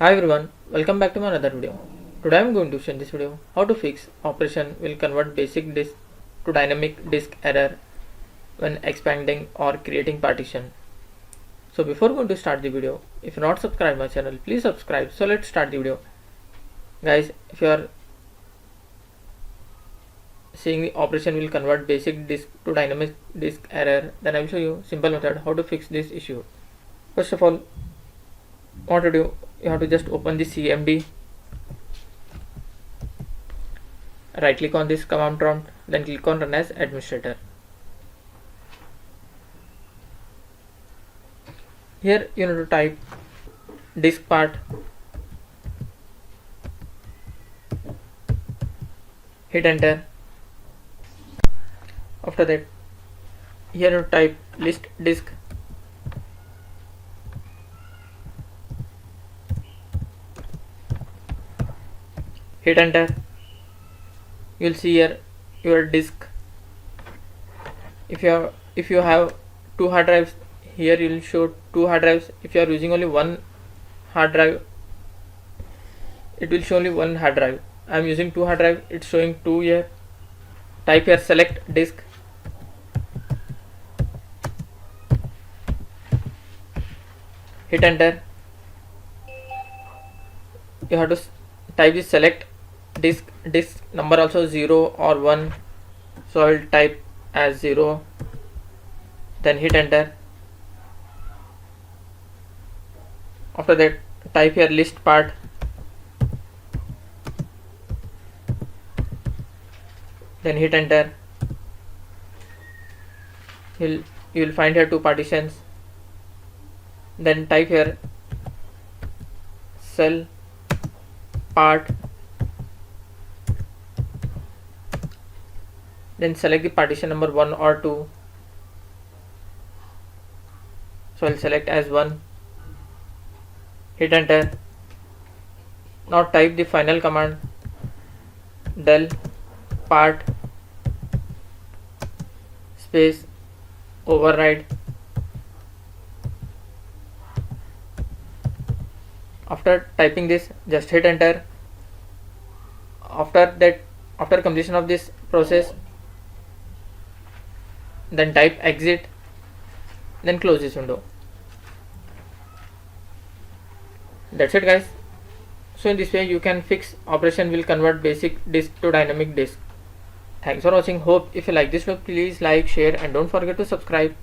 Hi everyone, welcome back to my another video. Today I am going to show in this video how to fix operation will convert basic disk to dynamic disk error when expanding or creating partition. So before going to start the video, if you are not subscribed my channel, please subscribe. So let's start the video. Guys, if you are seeing the operation will convert basic disk to dynamic disk error, then I will show you simple method how to fix this issue. First of all, what to do, you have to just open the CMD, right click on this command prompt, then click on run as administrator. Here you need to type disk part, hit enter. After that, here you type list disk, hit enter. You will see here your disk. If you have two hard drives, here you will show two hard drives. If you are using only one hard drive, it will show only one hard drive. I am using two hard drive, it's showing two here. Type here select disk, hit enter. You have to type this select disk number also 0 or 1, so I will type as 0, then hit enter. After that, type here list part, then hit enter. You will find here two partitions, then type here cell part, then select the partition number 1 or 2, so I'll select as 1, hit enter. Now type the final command del part space override. After typing this, just hit enter. After completion of this process, then type exit, then close this window. That's it guys. So in this way you can fix operation will convert basic disk to dynamic disk. Thanks for watching. Hope if you like this video, please like, share and don't forget to subscribe.